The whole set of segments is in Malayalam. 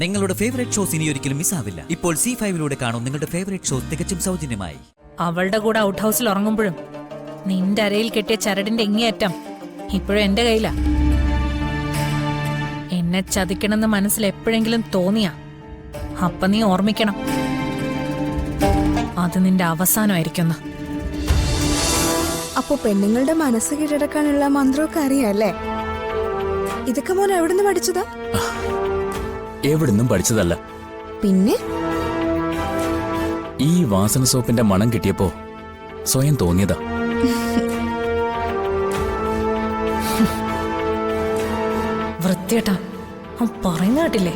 നിങ്ങളുടെ ഫേവറേറ്റ് ഷോസ് ഇനി ഒരിക്കലും മിസ്സാവില്ല. ഇപ്പോൾ C5 കാണും നിങ്ങളുടെ ഫേവറേറ്റ് ഷോസ് തികച്ചും സൗജന്യമായി. അവളുടെ കൂടെ ഔട്ട് ഹൗസിൽ ഉറങ്ങുമ്പോഴും നിന്റെ അരയിൽ കെട്ടിയ ചരടിന്റെ ഇങ്ങേയറ്റം ഇപ്പോഴും എന്റെ കയ്യിലാ. എന്നെ ചതിക്കണമെന്ന് മനസ്സിൽ എപ്പോഴെങ്കിലും തോന്നിയാ അപ്പൊ നീ ഓർമ്മിക്കണം, അത് നിന്റെ അവസാനമായിരിക്കുന്നു. അപ്പൊ പെണ്ണുങ്ങളുടെ മനസ്സ് കീഴടക്കാനുള്ള മന്ത്രമൊക്കെ അറിയാല്ലേ? ഇതൊക്കെ മോൻ എവിടുന്ന് പഠിച്ചതാ? എവിടുന്നും പഠിച്ചതല്ല. പിന്നെ ഈ വാസന സോപ്പിന്റെ മണം കിട്ടിയപ്പോ സ്വയം തോന്നിയതാ. വൃത്തിയേട്ടാ, അവൻ പറയുന്ന കേട്ടില്ലേ,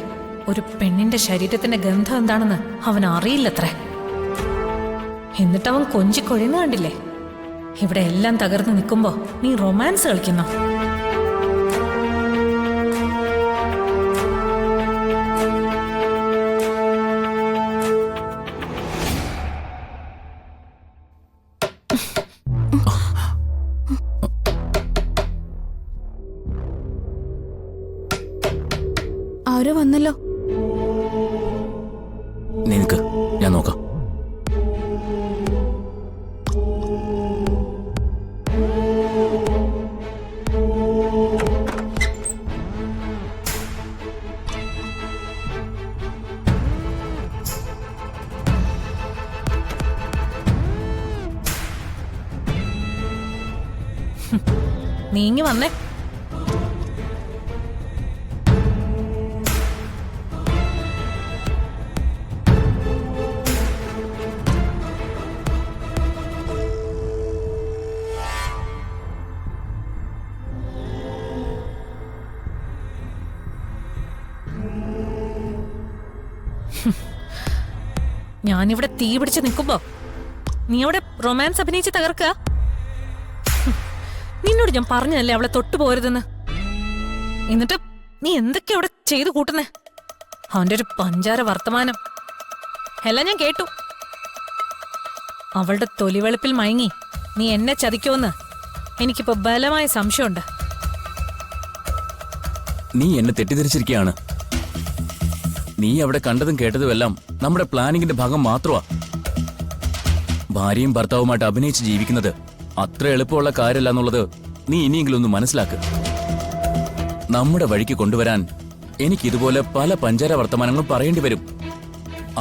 ഒരു പെണ്ണിന്റെ ശരീരത്തിന്റെ ഗന്ധം എന്താണെന്ന് അവൻ അറിയില്ലത്രേ. എന്നിട്ട് അവൻ കൊഞ്ചിക്കൊഴിയുന്ന കണ്ടില്ലേ? ഇവിടെ എല്ലാം തകർന്നു നിൽക്കുമ്പോ നീ റൊമാൻസ് കളിക്കുന്നു. ആരോ വന്നല്ലോ. നിനക്ക് ഞാൻ നോക്കാം. നീങ്ങി വന്നേ. ഞാനിവിടെ തീ പിടിച്ച് നിൽക്കുമ്പോ നീ അവിടെ റൊമാൻസ് അഭിനയിച്ച് തകർക്കുക. നിന്നോട് ഞാൻ പറഞ്ഞതല്ലേ അവളെ തൊട്ടു പോരുതെന്ന്. എന്നിട്ട് നീ എന്തൊക്കെ അവിടെ ചെയ്തു കൂട്ടുന്നേ? അവന്റെ ഒരു പഞ്ചാര വർത്തമാനം എല്ലാം ഞാൻ കേട്ടു. അവളുടെ തൊലിവെളുപ്പിൽ മയങ്ങി നീ എന്നെ ചതിക്കുമെന്ന് എനിക്കിപ്പോ ബലമായ സംശയമുണ്ട്. നീ എന്നെ തെറ്റിദ്ധരിച്ചിരിക്കുകയാണ്. നീ അവിടെ കണ്ടതും കേട്ടതുമെല്ലാം നമ്മുടെ പ്ലാനിങ്ങിന്റെ ഭാഗം മാത്രമാ. ഭാര്യയും ഭർത്താവുമായിട്ട് അഭിനയിച്ച് ജീവിക്കുന്നത് അത്ര എളുപ്പമുള്ള കാര്യമല്ല എന്നുള്ളത് നീ ഇനിയെങ്കിലും ഒന്ന് മനസ്സിലാക്ക്. നമ്മുടെ വഴിക്ക് കൊണ്ടുവരാൻ എനിക്കിതുപോലെ പല പഞ്ചാര വർത്തമാനങ്ങളും പറയേണ്ടി വരും.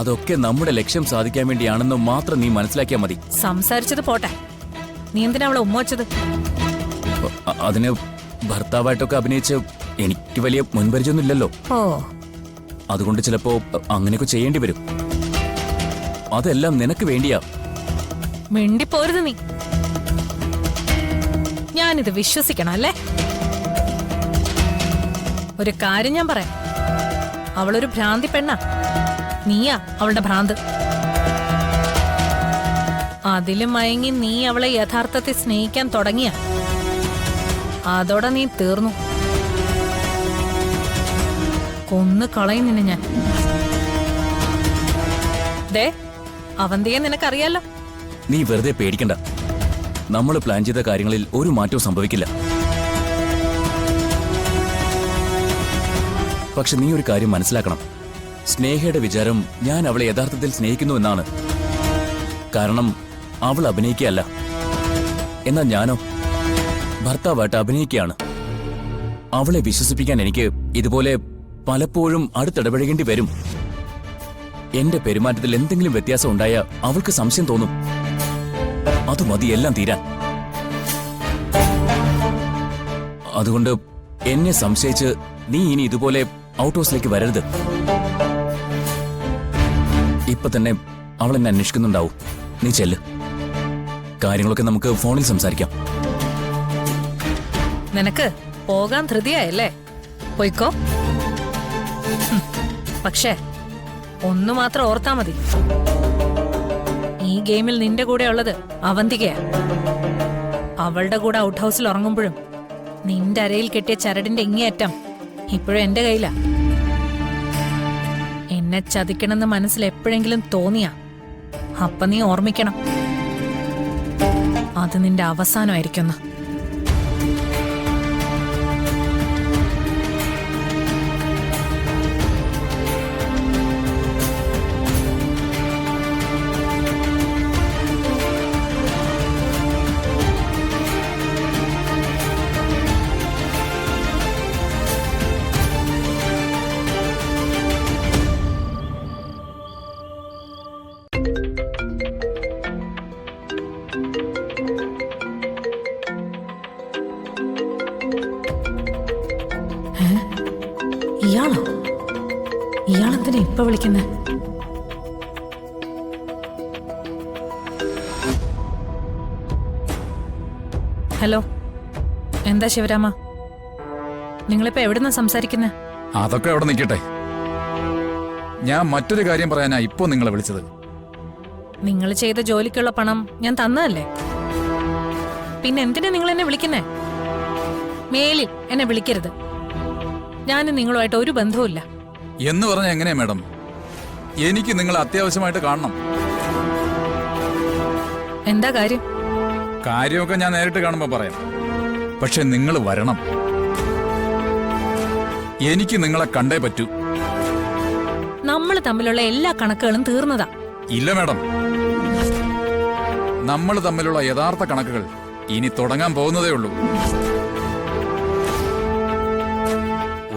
അതൊക്കെ നമ്മുടെ ലക്ഷ്യം സാധിക്കാൻ വേണ്ടിയാണെന്ന് മാത്രം നീ മനസ്സിലാക്കിയാൽ മതി. സംസാരിച്ചത് പോട്ടെ, നീ എന്തിനാ അവളെ ഉമ്മ വച്ചത്? അതിന് ഭർത്താവായിട്ടൊക്കെ അഭിനയിച്ച് എനിക്ക് വലിയ മുൻപരിചയമൊന്നുമില്ലല്ലോ. ഓ, അതുകൊണ്ട് ചിലപ്പോ അങ്ങനെയൊക്കെ ചെയ്യേണ്ടി വരും. അതെല്ലാം നിനക്ക് വേണ്ടിയാ. മിണ്ടിപ്പോരുത് നീ. ഞാനിത് വിശ്വസിക്കണം അല്ലേ? ഒരു കാര്യം ഞാൻ പറയാം, അവളൊരു ഭ്രാന്തി പെണ്ണാ. നീയാ അവളുടെ ഭ്രാന്ത്. അതിലും മയങ്ങി നീ അവളെ യഥാർത്ഥത്തിൽ സ്നേഹിക്കാൻ തുടങ്ങിയ അതോടെ നീ തീർന്നു. കൊന്നു കളയും നിന്നെ ഞാൻ. ദേ, അവന്തിയെ നിനക്കറിയാലോ. നീ വെറുതെ പേടിക്കണ്ട. നമ്മൾ പ്ലാൻ ചെയ്ത കാര്യങ്ങളിൽ ഒരു മാറ്റവും സംഭവിക്കില്ല. പക്ഷെ നീ ഒരു കാര്യം മനസ്സിലാക്കണം. സ്നേഹയുടെ വിചാരം ഞാൻ അവളെ യഥാർത്ഥത്തിൽ സ്നേഹിക്കുന്നു എന്നാണ്. കാരണം അവൾ അഭിനയിക്കുകയല്ല. എന്നാൽ ഞാനോ ഭർത്താവായിട്ട് അഭിനയിക്കുകയാണ്. അവളെ വിശ്വസിപ്പിക്കാൻ എനിക്ക് ഇതുപോലെ പലപ്പോഴും അടുത്തിടപഴകേണ്ടി വരും. എന്റെ പെരുമാറ്റത്തിൽ എന്തെങ്കിലും വ്യത്യാസം ഉണ്ടായാൽ അവൾക്ക് സംശയം തോന്നും. അത് മതി എല്ലാം തീരാൻ. അതുകൊണ്ട് എന്നെ സംശയിച്ച് നീ ഇനി ഇതുപോലെ ഔട്ട് ഹൗസിലേക്ക് വരരുത്. ഇപ്പൊ തന്നെ അവൾ എന്നെ അന്വേഷിക്കുന്നുണ്ടാവും. നീ ചെല്ല്. കാര്യങ്ങളൊക്കെ നമുക്ക് ഫോണിൽ സംസാരിക്കാം. നിനക്ക് പോകാൻ ധൃതിയായല്ലേ? പോയിക്കോ. പക്ഷേ ഒന്നു മാത്രം ഓർത്താ മതി, ഈ ഗെയിമിൽ നിന്റെ കൂടെ ഉള്ളത് അവന്തികയാ. അവളുടെ കൂടെ ഔട്ട് ഹൗസിൽ ഉറങ്ങുമ്പോഴും നിന്റെ അരയിൽ കെട്ടിയ ചരടിന്റെ ഇങ്ങേയറ്റം ഇപ്പോഴും എന്റെ കയ്യിലാ. എന്നെ ചതിക്കണമെന്ന് മനസ്സിൽ എപ്പോഴെങ്കിലും തോന്നിയാ അപ്പൊ നീ ഓർമ്മിക്കണം, അത് നിന്റെ അവസാനമായിരിക്കുന്നു. ഇയാളെന്തിനാ ഇപ്പൊ വിളിക്കുന്നേ? ഹലോ, എന്താ ശിവരാമ, നിങ്ങളിപ്പോ എവിടുന്നാ സംസാരിക്കുന്നേ? അതൊക്കെ അവിടെ നിൽക്കട്ടെ. ഞാൻ മറ്റൊരു കാര്യം പറയാനാ ഇപ്പോ നിങ്ങളെ വിളിച്ചത്. നിങ്ങൾ ചെയ്ത ജോലിക്കുള്ള പണം ഞാൻ തന്നതല്ലേ? പിന്നെ എന്തിനാ നിങ്ങൾ എന്നെ വിളിക്കുന്നേ? മേലിൽ എന്നെ വിളിക്കരുത്. ഞാനും നിങ്ങളുമായിട്ട് ഒരു ബന്ധവുമില്ല. എന്ന് പറഞ്ഞാൽ എങ്ങനെയാ മാഡം? എനിക്ക് നിങ്ങളെ അത്യാവശ്യമായിട്ട് കാണണം. എന്താ കാര്യം? കാര്യമൊക്കെ ഞാൻ നേരിട്ട് കാണുമ്പോ പറയാം. പക്ഷെ നിങ്ങൾ വരണം. എനിക്ക് നിങ്ങളെ കണ്ടേ പറ്റൂ. നമ്മൾ തമ്മിലുള്ള എല്ലാ കണക്കുകളും തീർന്നതാ. ഇല്ല മാഡം, നമ്മൾ തമ്മിലുള്ള യഥാർത്ഥ കണക്കുകൾ ഇനി തുടങ്ങാൻ പോകുന്നതേ ഉള്ളൂ.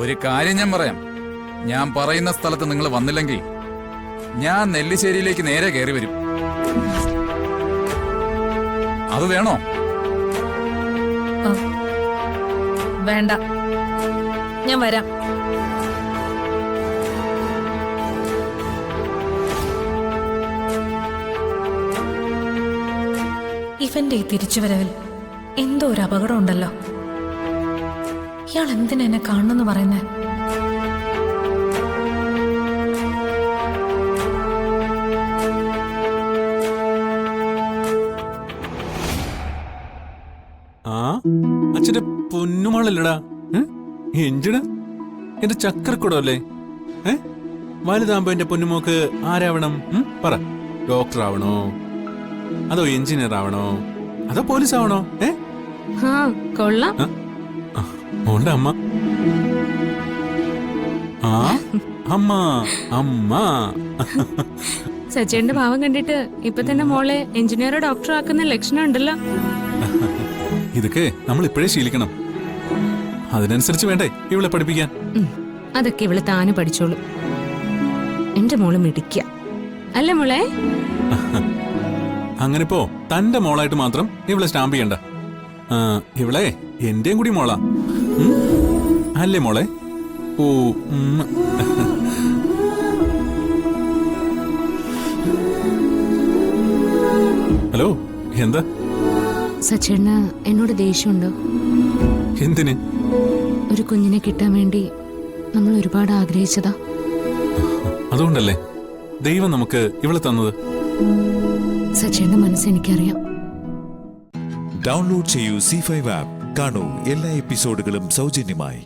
ഒരു കാര്യം ഞാൻ പറയാം. ഞാൻ പറയുന്ന സ്ഥലത്ത് നിങ്ങൾ വന്നില്ലെങ്കിൽ ഞാൻ നെല്ലിശ്ശേരിയിലേക്ക് നേരെ കയറി വരും. അത് വേണോ? വേണ്ട, ഞാൻ വരാം. ഇവന്റെ ഈ തിരിച്ചുവരവിൽ എന്തോ ഒരു അപകടം ഉണ്ടല്ലോ. ഇയാൾ എന്തിനാ എന്നെ കാണണമെന്ന് പറയുന്നേ? ആ അച്ഛന്റെ പൊന്നുമാളല്ലടാ. എന്തിനാ എന്റെ ചക്കരക്കുടല്ലേ? വലുതാകുമ്പോ എന്റെ പൊന്നുമോക്ക് ആരാവണം? പറ. ഡോക്ടർ ആവണോ, അതോ എഞ്ചിനീയർ ആവണോ, അതോ പോലീസ് ആവണോ? കൊള്ളാം. മോണ്ട അമ്മ. ആ അമ്മ അമ്മ. സച്ചേന്റെ ഭാവം കണ്ടിട്ട് ഇപ്പൊ തന്നെ മോളെ എഞ്ചിനീയറോ ഡോക്ടറോ ആക്കുന്ന ലക്ഷണം ഉണ്ടല്ലോ. ഇതൊക്കെ നമ്മൾ ഇപ്പോഴേ ശീലിക്കണം. അതിനനുസരിച്ച് വേണ്ടേ ഇവളെ പഠിപ്പിക്കാൻ? അതൊക്കെ ഇവള് താനെ പഠിച്ചോളൂ. എന്റെ മോള് മിടിക്കുക അല്ലേ മോളെ? അങ്ങനെ ഇപ്പോ തന്റെ മോളായിട്ട് മാത്രം ഇവളെ സ്റ്റാമ്പ് ചെയ്യണ്ട. ഇവളെ എന്റെയും കൂടി മോളാ. അല്ലേ മോളെ? ഓ ഹലോ, എന്താ? സച്ചേട്ടന് എന്നോട് ദേഷ്യമുണ്ടോ? എന്തിന്? ഒരു കുഞ്ഞിനെ കിട്ടാൻ വേണ്ടി നമ്മൾ ഒരുപാട് ആഗ്രഹിച്ചതാ. അതുകൊണ്ടല്ലേ ദൈവം നമുക്ക് ഇവളെ തന്നത്. സച്ചേട്ടന്റെ മനസ്സ് എനിക്കറിയാം. ഡൗൺലോഡ് ചെയ്യൂ C5 ആപ്പ്. കാണൂ എല്ലാ എപ്പിസോഡുകളും സൗജന്യമായി.